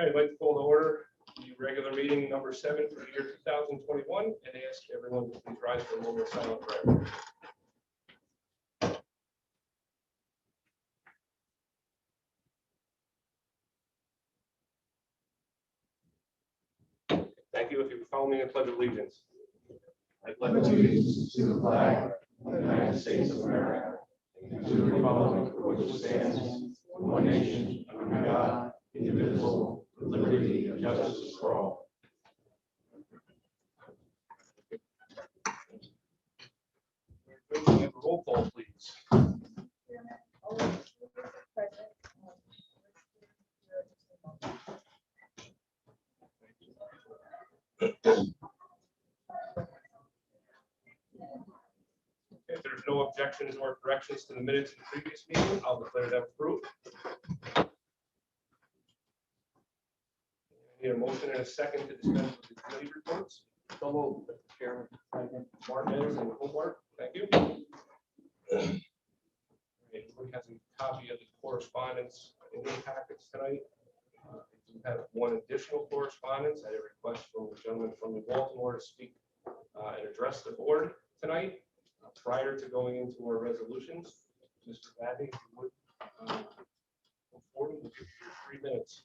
I'd like to call to order the regular meeting number 7 for the year 2021 and ask everyone to please rise for a moment of silent prayer. Thank you. If you follow me in the Pledge of Allegiance. I pledge allegiance to the flag of the United States of America and to the republic for which it stands, one nation, under God, indivisible, with liberty and justice for all. Can we have a roll call, please? If there's no objections or corrections to the minutes of the previous meeting, I'll declare them approved. I need a motion and a second to dispense with the committee reports. So moved, Mr. Chairman. Martinez and Hobart, thank you. Everybody has a copy of the correspondence in their packets tonight. We have one additional correspondence. I had a request from the gentleman from the Baltimore to speak and address the board tonight. Prior to going into our resolutions, Mr. Vadney, if you would go forward, we'll give you 3 minutes.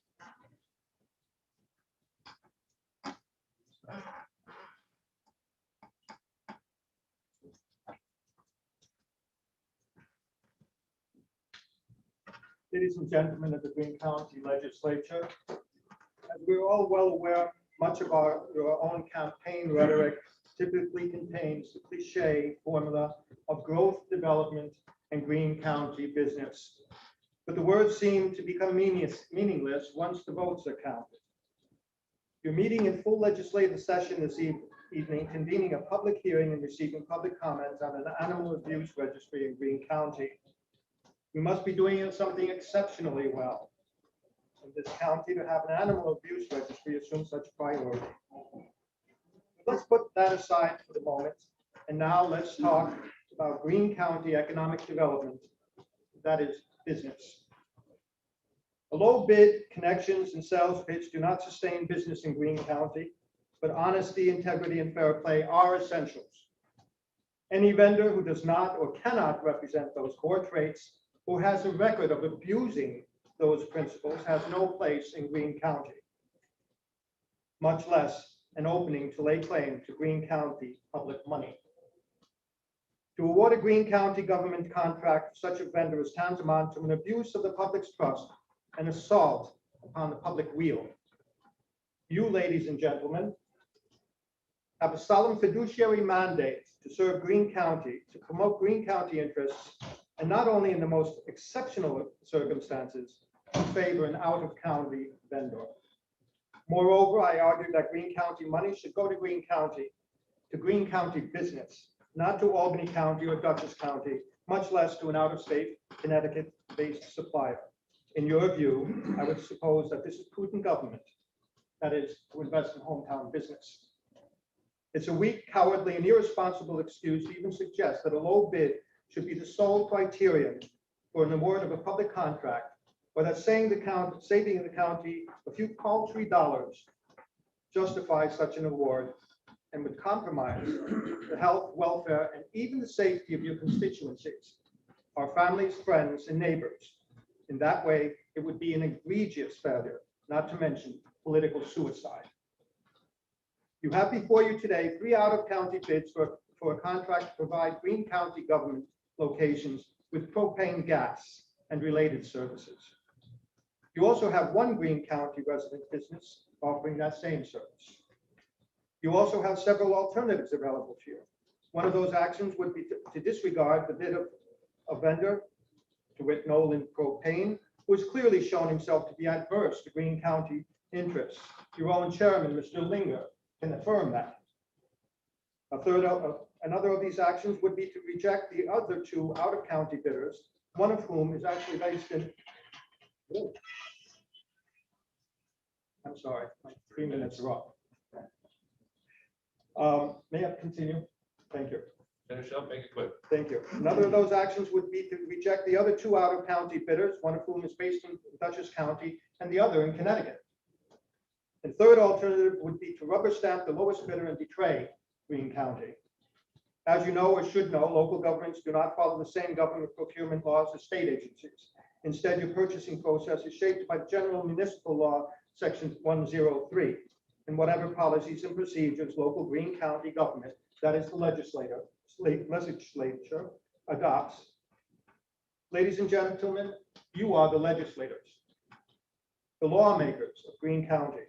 Ladies and gentlemen of the Greene County Legislature, as we're all well aware, much of your own campaign rhetoric typically contains the cliche formula of growth, development, and Greene County business. But the words seem to become meaningless once the votes are counted. You're meeting in full legislative session this evening, convening a public hearing and receiving public comments on an animal abuse registry in Greene County. We must be doing something exceptionally well in this county to have an animal abuse registry assume such priority. Let's put that aside for the moment, and now let's talk about Greene County economic development, that is business. A low bid, connections, and sales pitch do not sustain business in Greene County, but honesty, integrity, and fair play are essentials. Any vendor who does not or cannot represent those core traits or has a record of abusing those principles has no place in Greene County, much less an opening to lay claim to Greene County public money. To award a Greene County government contract to such a vendor is tantamount to an abuse of the public's trust and assault upon the public weal. You, ladies and gentlemen, have a solemn fiduciary mandate to serve Greene County, to promote Greene County interests, and not only in the most exceptional circumstances, to favor an out-of-county vendor. Moreover, I argue that Greene County money should go to Greene County business, not to Albany County or Dutchess County, much less to an out-of-state Connecticut-based supplier. In your view, I would suppose that this is prudent government, that is, to invest in hometown business. It's a weak, cowardly, and irresponsible excuse to even suggest that a low bid should be the sole criterion for an award of a public contract, or that saving the county a few paltry dollars justifies such an award and would compromise the health, welfare, and even the safety of your constituencies, our families, friends, and neighbors. In that way, it would be an egregious failure, not to mention political suicide. You have before you today 3 out-of-county bids for a contract to provide Greene County government locations with propane gas and related services. You also have 1 Greene County resident business offering that same service. You also have several alternatives available to you. One of those actions would be to disregard the bid of a vendor, to wit Nolan Propane, who has clearly shown himself to be adverse to Greene County interests. Your own chairman, Mr. Linger, can affirm that. Another of these actions would be to reject the other 2 out-of-county bidders, one of whom is actually based in. I'm sorry, my 3 minutes are up. May I continue? Thank you. Finish up, make it quick. Thank you. Another of those actions would be to reject the other 2 out-of-county bidders, one of whom is based in Dutchess County and the other in Connecticut. And third alternative would be to rubber stamp the lowest bidder and betray Greene County. As you know or should know, local governments do not follow the same government procurement laws as state agencies. Instead, your purchasing process is shaped by General Municipal Law, Section 103, and whatever policies and procedures local Greene County government, that is the legislature, adopts. Ladies and gentlemen, you are the legislators, the lawmakers of Greene County.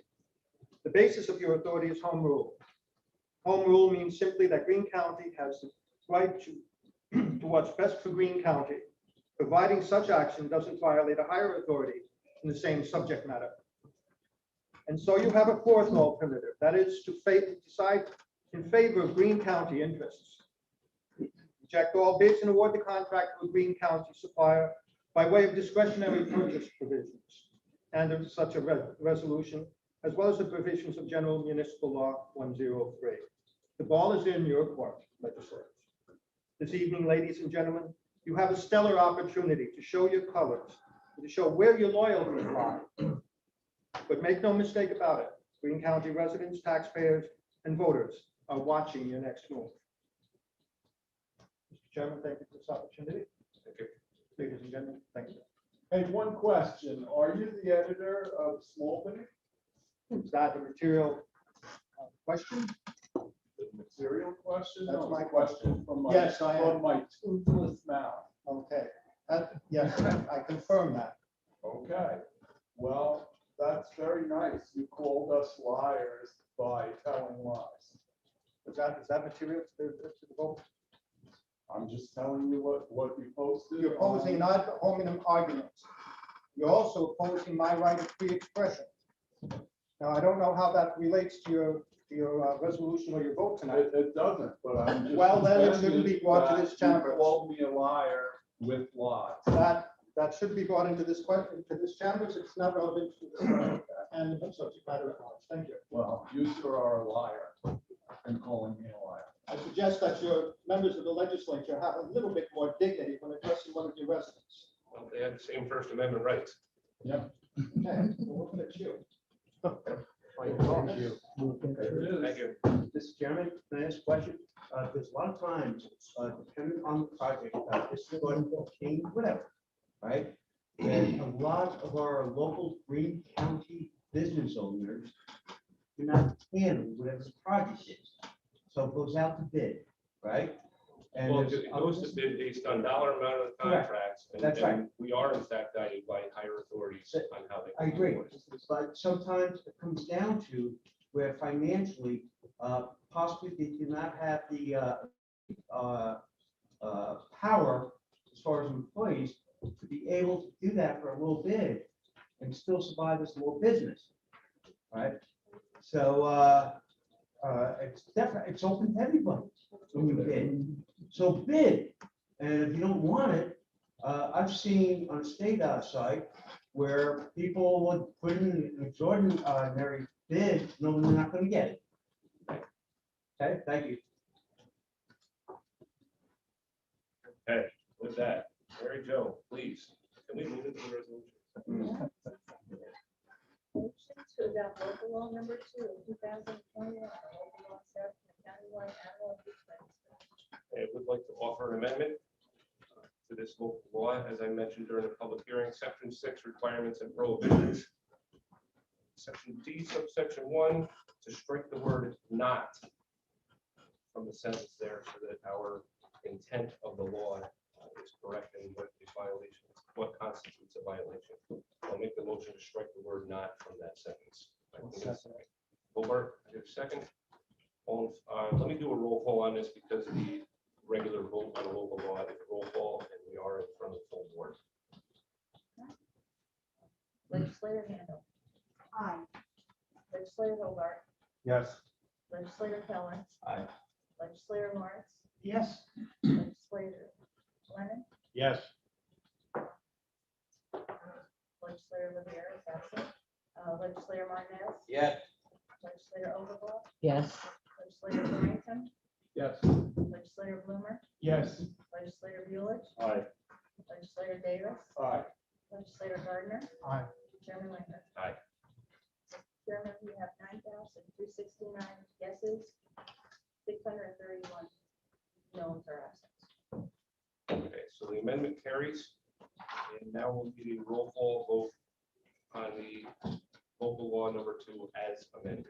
The basis of your authority is home rule. Home rule means simply that Greene County has the right to what's best for Greene County, providing such action doesn't violate a higher authority in the same subject matter. And so you have a fourth alternative, that is to decide in favor of Greene County interests. Reject all bids and award the contract to a Greene County supplier by way of discretionary purchase provisions and of such a resolution, as well as the provisions of General Municipal Law 103. The ball is in your court, legislators. This evening, ladies and gentlemen, you have a stellar opportunity to show your colors, to show where your loyalties lie. But make no mistake about it, Greene County residents, taxpayers, and voters are watching your next move. Mr. Chairman, thank you for this opportunity. Thank you. Ladies and gentlemen, thank you. Hey, one question. Are you the editor of Smallville? Is that a material question? The material question? That's No, my question from my, Yes, I am. from my toothless mouth. Okay, yes, I confirm that. Okay. Well, that's very nice. You called us liars by telling lies. Is that material to the vote? I'm just telling you what you posted. You're opposing ad hominem arguments. You're also opposing my right of free expression. Now, I don't know how that relates to your resolution or your vote tonight. It doesn't, but I'm just. Well, then it shouldn't be brought to this that chamber. You called me a liar with lies. That should be brought into this question, to this chamber. It's not relevant to this and the subject matter at large. Thank you. Well, you sure are a liar and calling me a liar. I suggest that your members of the legislature have a little bit more dignity when addressing one of your residents. Well, they have the same First Amendment rights. Yeah. Okay, well, look at you. Thank you. Thank you. Mr. Chairman, can I ask a question? There's a lot of times, depending on the project, this is going to change, whatever, right? And a lot of our local Greene County business owners do not handle whatever the project is. So it goes out to bid, right? And Well, there's it goes to bid based on dollar amount of the Correct. contracts. and- That's right. and We are in fact guided by higher authorities on how they. I agree, but sometimes it comes down to where financially, possibly they do not have the power as far as employees to be able to do that for a little bid and still survive as a little business, right? So it's definitely, it's open to everybody when you bid. So bid, and if you don't want it, I've seen on a state site where people would put in an extraordinary bid, knowing they're not gonna get it. Okay, thank you. Okay, with that, Mary Jo, please, can we move into the resolution? Motion to adopt local law number 2, 2021, local law establishing a countywide animal abuse plan. I would like to offer an amendment to this local law, as I mentioned during the public hearing, section 6, requirements and prohibitions. Section D, subsection 1, to strike the word not from the sentence there so that our intent of the law is correct and what is violation, what constitutes a violation. I'll make the motion to strike the word not from that sentence. Hobart, I have a second. Let me do a roll call on this because the regular vote on a local law is a roll call and we are in front of the full board. Legislator Handle. Aye. Legislator Hobart. Yes. Legislator Keller. Aye. Legislator Lawrence. Yes. Legislator Lennon. Yes. Legislator Rivera is absent. Legislator Martinez. Yes. Legislator Overblock. Yes. Legislator Dorrington. Yes. Legislator Bloomer. Yes. Legislator Bueller. Aye. Legislator Davis. Aye. Legislator Gardner. Aye. Chairman Linder. Aye. Chairman, we have Jones are absent. Okay, so the amendment carries. And now we'll need a roll call vote on the local law number 2 as amended.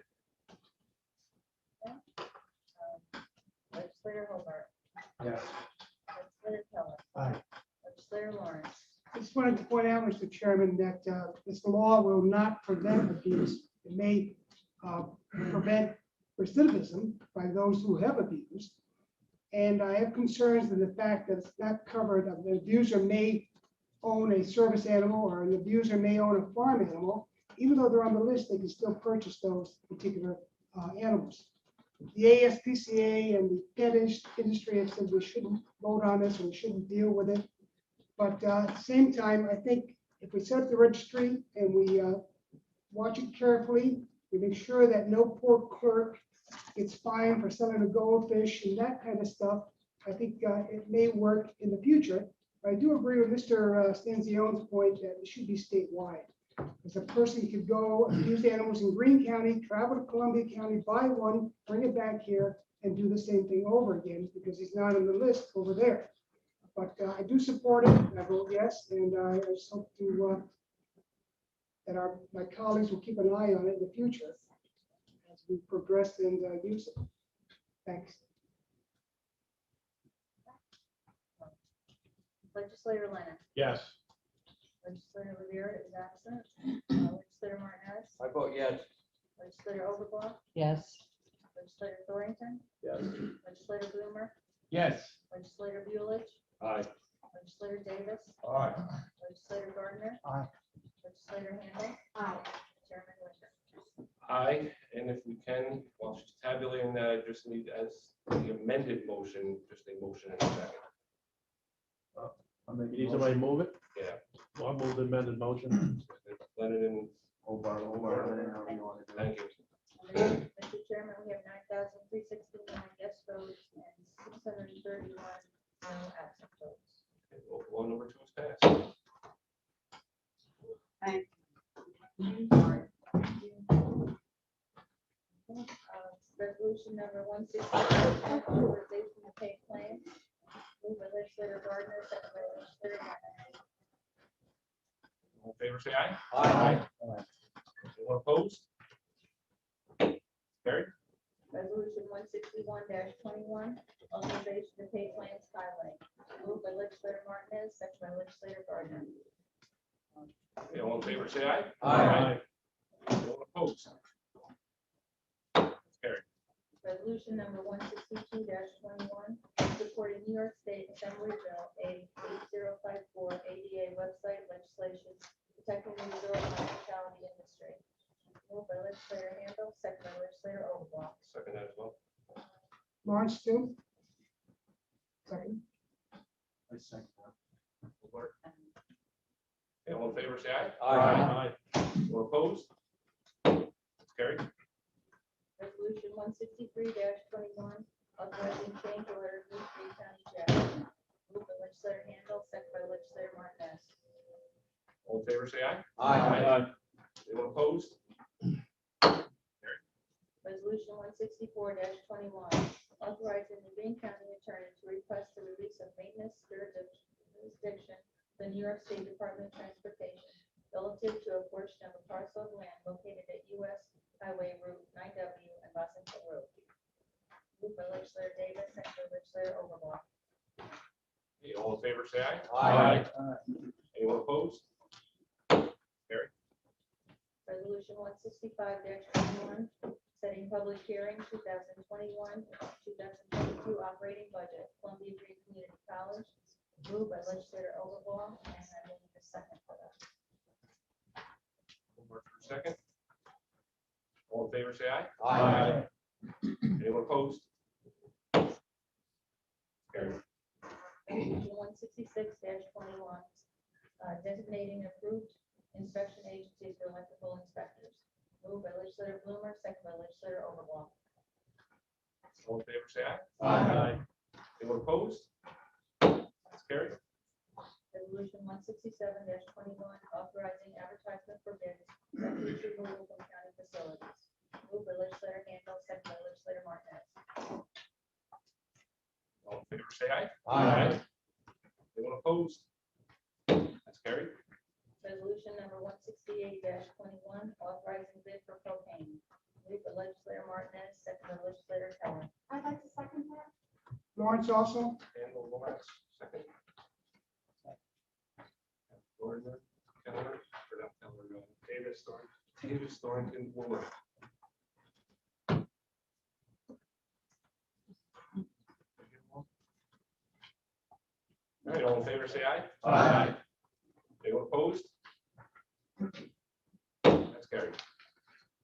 Legislator Hobart. Yes. Legislator Keller. Aye. Legislator Lawrence. I just wanted to point out, Mr. Chairman, that this law will not prevent abuse. It may prevent recidivism by those who have abused. And I have concerns with the fact that it's not covered. The abuser may own a service animal or an abuser may own a farm animal. Even though they're on the list, they can still purchase those particular animals. The ASPCA and the pet industry have said we shouldn't vote on this and we shouldn't deal with it. But at the same time, I think if we set up the registry and we watch it carefully, we make sure that no poor clerk gets fined for selling a goldfish and that kind of stuff, I think it may work in the future. But I do agree with Mr. Stanzione's point that it should be statewide. Because a person could go abuse animals in Greene County, travel to Columbia County, buy one, bring it back here, and do the same thing over again because he's not on the list over there. But I do support it. I vote yes, and I just hope to that my colleagues will keep an eye on it in the future as we progress and use it. Thanks. Legislator Lennon. Yes. Legislator Rivera is absent. Legislator Martinez. I vote yes. Legislator Overblock. yes, Legislator Thornton. Yes. Legislator Blumer. Yes. Legislator Buelich. Aye. Legislator Davis. Aye. Legislator Gardner. Aye. Legislator Handle. aye, Chairman Linder. Aye, and if we can, while she's tabulating that, I just need as the amended motion, just a motion and a second. You need somebody to move it? Yeah. Well, I'll move the amended motion. Lennon and Over, however you want to do it. thank you. Mr. Chairman, we have 9,369 yes votes and 631 no absent votes. Okay, local law number 2 is passed. Resolution number 160, authorization to pay claims. Moved by legislator Gardner, second by legislator Martinez. All in favor, say aye. Aye. Anyone opposed? Carried. Resolution 161-21, authorization to pay claims highway. Moved by legislator Martinez, second by legislator Gardner. Okay, all in favor, say aye. Aye. Anyone opposed? Carried. Resolution number 162-21, supporting New York State Assembly Bill A 8054 ADA website legislation protecting the Missouri hospitality industry. Moved by legislator Handle, second by legislator Overblock. Second that as well. Lawrence too. Second. I second that. Alert. Okay, all in favor, say aye. Aye. Anyone opposed? Carried. Resolution 163-21, authorizing change order to Greene County Jail. Moved by legislator Handle, second by legislator Martinez. All in favor, say aye. Aye. Anyone opposed? Resolution 164-21, authorizing the Greene County Attorney to request the release of maintenance jurisdiction, the New York State Department of Transportation, relative to a portion of a parcel of land located at U.S. Highway Route 9W and Boston Road. Moved by legislator Davis, second by legislator Overblock. Okay, all in favor, say aye. Aye. Anyone opposed? Resolution 165-21, setting public hearing 2021, 2022 operating budget, Columbia Greene Community College. Moved by legislator Overblock, and I will need a second for that. One more for a second. All in favor, say aye. Aye. Anyone opposed? Carried. Resolution 166-21, designating approved inspection agencies for electrical inspectors. Moved by legislator Blumer, second by legislator Overblock. All in favor, say aye. Aye. Anyone opposed? That's carried. Resolution 167-21, authorizing advertisement for bids, refuse removal from county facilities. Moved by legislator Handle, second by legislator Martinez. All in favor, say aye. Aye. Anyone opposed? That's carried. Resolution number 168-21, authorizing bid for propane. Moved by legislator Martinez, second by legislator Keller. I'd like to second that. Lawrence also. Randall, Lawrence, second. Gardner, Keller, or not Keller, Davis, Thornton, Woolmer. All right, all in favor, say aye. Aye. Anyone opposed? That's carried.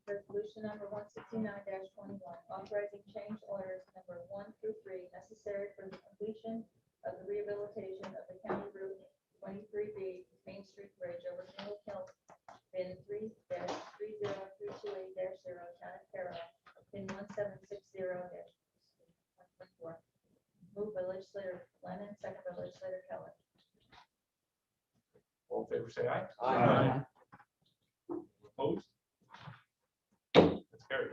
Resolution number 169-21, authorizing change orders number 1 through 3 necessary for the completion of the rehabilitation of the County Route 23B Main Street Bridge over Single Hill, bin 3-30328-0, Town of Carroll, bin 1760-114. Moved by legislator Lennon, second by legislator Keller. All in favor, say aye. Aye. Opposed? That's carried.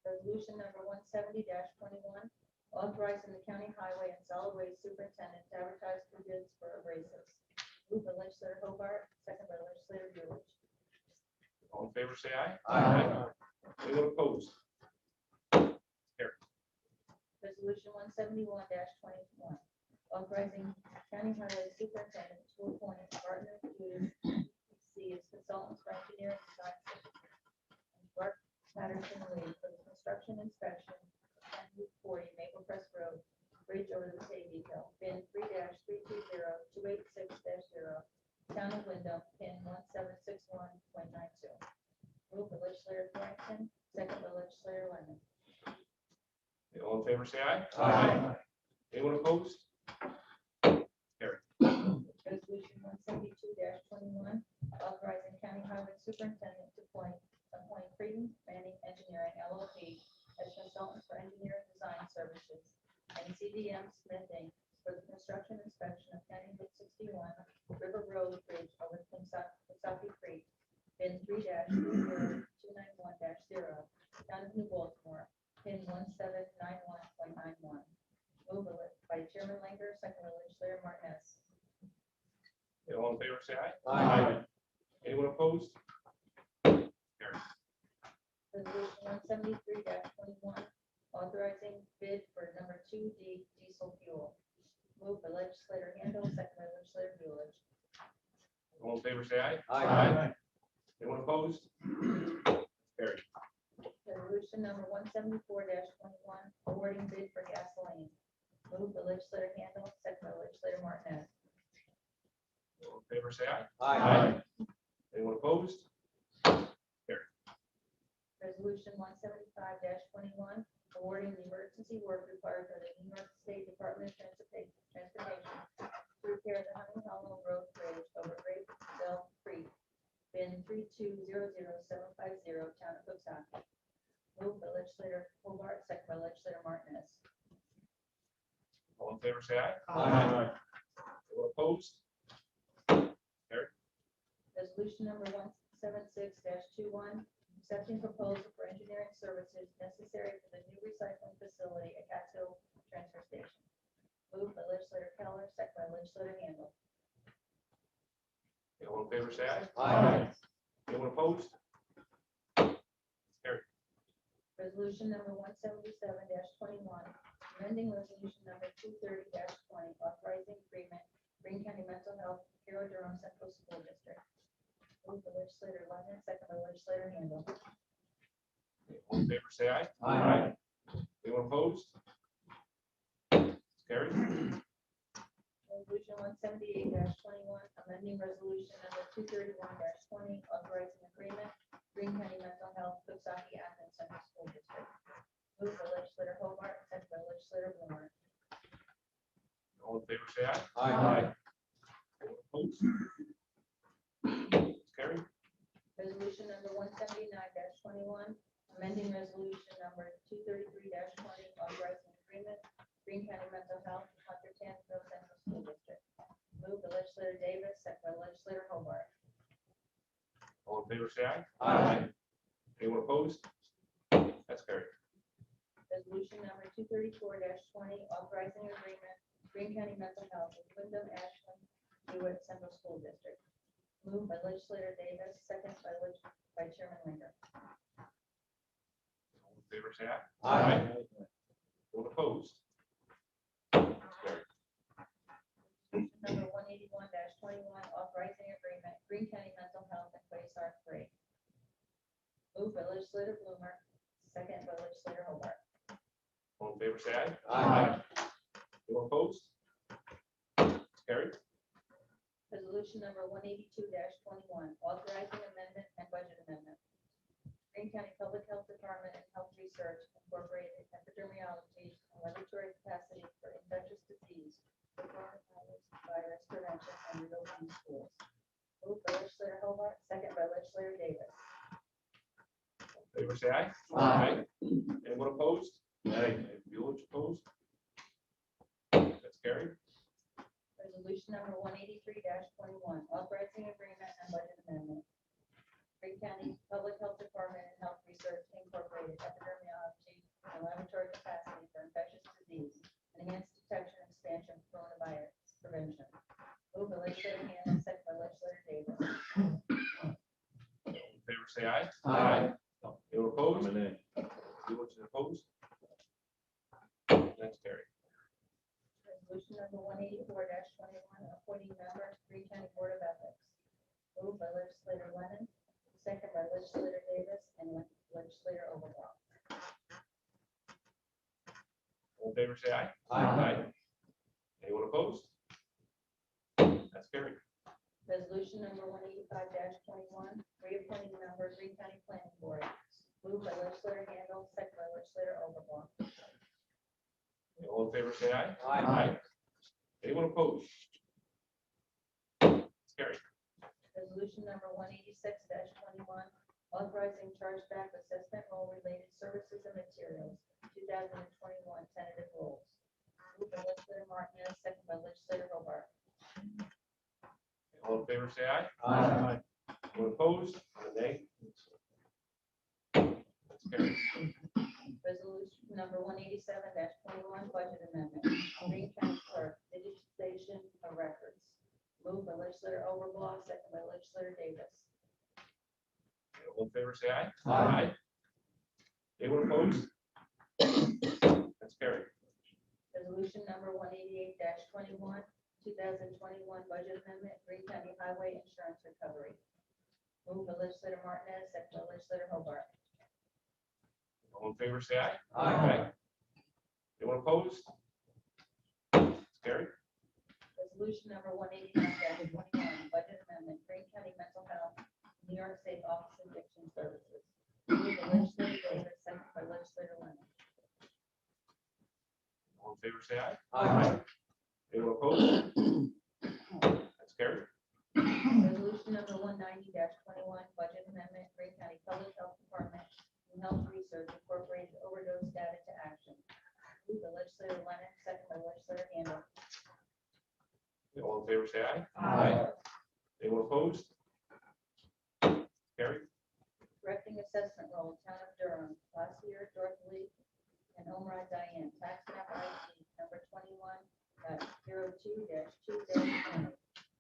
Resolution number 170-21, authorizing the county highway and solid waste superintendent to advertise for bids for abrasives. Moved by legislator Hobart, second by legislator Lewis. All in favor, say aye. Aye. Anyone opposed? Resolution 171-21, authorizing county highway superintendent to appoint Gardner Hughes PC as consultants for engineering design services, and Clark Patterson Lee for the construction inspection of 1040 Maple Crest Road, bridge over the Tayville, bin 3-320-286-0, Town of Wyndham, pin 1761.92. Moved by legislator Thornton, second by legislator Lennon. All in favor, say aye. Aye. Anyone opposed? Resolution 172-21, authorizing county highway superintendent to appoint Greene Engineering LLP as consultants for engineering design services and CDM Smithing for the construction inspection of County Route 61 River Road Bridge over Kentucky Creek, bin 3-30291-0, Town of New Baltimore, pin 1791.91. Moved by Chairman Linger, second by legislator Martinez. All in favor, say aye. Aye. Anyone opposed? Resolution 173-21, authorizing bid for number 2D diesel fuel. Moved by legislator Handle, second by legislator Lewis. All in favor, say aye. Aye. Anyone opposed? Carried. Resolution number 174-21, awarding bid for gasoline. Moved by legislator Handle, second by legislator Martinez. All in favor, say aye. Aye. Anyone opposed? Resolution 175-21, awarding the emergency work required by the New York State Department of Transportation to repair the Honey Hollow Road Bridge over Grapeville Creek, bin 3200750, Town of Coxsackie. Moved by legislator Hobart, second by legislator Martinez. All in favor, say aye. Aye. Anyone opposed? Resolution number 176-21, accepting proposal for engineering services necessary for the new recycling facility at Catskill Transfer Station. Moved by legislator Keller, second by legislator Handle. All in favor, say aye. Aye. Anyone opposed? Resolution number 177-21, amending resolution number 230-20, authorizing agreement, Greene County Mental Health, Hero Durham Central School District. Moved by legislator Lennon, second by legislator Handle. All in favor, say aye. Aye. Anyone opposed? Carried. Resolution 178-21, amending resolution number 231-20, authorizing agreement, Greene County Mental Health, Coxsackie Athens Central School District. Moved by legislator Hobart, second by legislator Blumer. All in favor, say aye. Aye. Anyone opposed? Carried. Resolution number 179-21, amending resolution number 233-20, authorizing agreement, Greene County Mental Health, Hunter Tansville Central School District. Moved by legislator Davis, second by legislator Hobart. All in favor, say aye. Aye. Anyone opposed? That's carried. Resolution number 234-20, authorizing agreement, Greene County Mental Health with Wyndham Ashland Hewitt Central School District. Moved by legislator Davis, second by Chairman Linder. All in favor, say aye. Aye. All opposed? Number 181-21, authorizing agreement, Greene County Mental Health and Quasar 3. Moved by legislator Blumer, second by legislator Hobart. All in favor, say aye. Aye. All opposed? Carried. Resolution number 182-21, authorizing amendment and budget amendment. Greene County Public Health Department and Health Research Incorporated epidemiology and laboratory capacity for infectious disease, for coronavirus prevention and reopening schools. Moved by legislator Hobart, second by legislator Davis. All in favor, say aye. Aye. Anyone opposed? Aye. Bueller opposed? That's carried. Resolution number 183-21, authorizing agreement and budget amendment. Greene County Public Health Department and Health Research Incorporated epidemiology and laboratory capacity for infectious disease, enhanced detection and expansion of coronavirus prevention. Moved by legislator Handle, second by legislator Davis. All in favor, say aye. Aye. Anyone opposed? I'm an Bueller opposed? That's carried. Resolution number 184-21, appointing member to Greene County Board of Ethics. Moved by legislator Lennon, second by legislator Davis and legislator Overbaugh. All in favor, say aye. Aye. Anyone opposed? That's carried. Resolution number 185-21, reappointing member Greene County Planning Board. Moved by legislator Handle, second by legislator Overbaugh. All in favor, say aye. Aye. Anyone opposed? It's carried. Resolution number 186-21, authorizing chargeback assessment role related services and materials, 2021 tentative rules. Moved by legislator Martinez, second by legislator Hobart. All in favor, say aye. Aye. Anyone opposed? Nay. That's carried. Resolution number 187-21, budget amendment, Greene County Clerk, digitization of records. Moved by legislator Overbaugh, second by legislator Davis. All in favor, say aye. Aye. Anyone opposed? That's carried. Resolution number 188-21, 2021 budget amendment, Greene County Highway Insurance Recovery. Moved by legislator Martinez, second by legislator Hobart. All in favor, say aye. Aye. Anyone opposed? It's carried. Resolution number 189-21, budget amendment, Greene County Mental Health, New York State Office of Addiction Services. Moved by legislator Davis, second by legislator Lennon. All in favor, say aye. Aye. Anyone opposed? That's carried. Resolution number 190-21, budget amendment, Greene County Public Health Department and Health Research Incorporated overdose data to action. Moved by legislator Lennon, second by legislator Handle. All in favor, say aye. Aye. Anyone opposed? Carried. Correcting assessment roll, Town of Durham, last year, Dorothy Lee and Omar Diane, tax map ID number 21.02-2-20.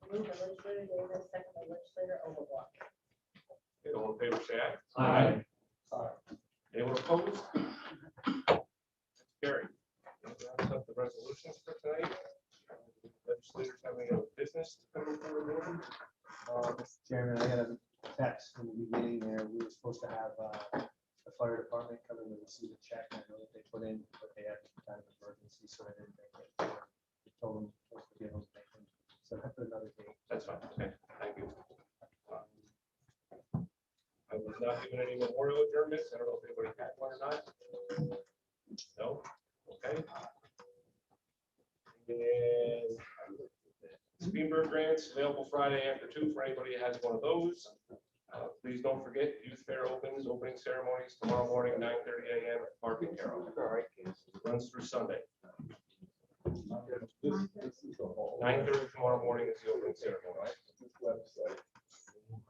Moved by legislator Davis, second by legislator Overbaugh. All in favor, say aye. Aye. Anyone opposed? That's carried. That wraps up the resolutions for tonight. Legislators have any other business to come before the board? Mr. Chairman, I got a text from the beginning there. We were supposed to have the fire department come in and receive a check. I know that they put in, but they had kind of emergency, so I didn't make it. We told them to give them, so I put another date. That's fine. Okay, thank you. I was not given any memorial adjournments. I don't know if anybody had one or not. No? Okay. And Greenberg grants available Friday after 2 for anybody who has one of those. Please don't forget, Youth Fair opens, opening ceremonies tomorrow morning, 9:30 a.m. at Park and Carroll. Runs through Sunday. 9:30 tomorrow morning is the opening ceremony.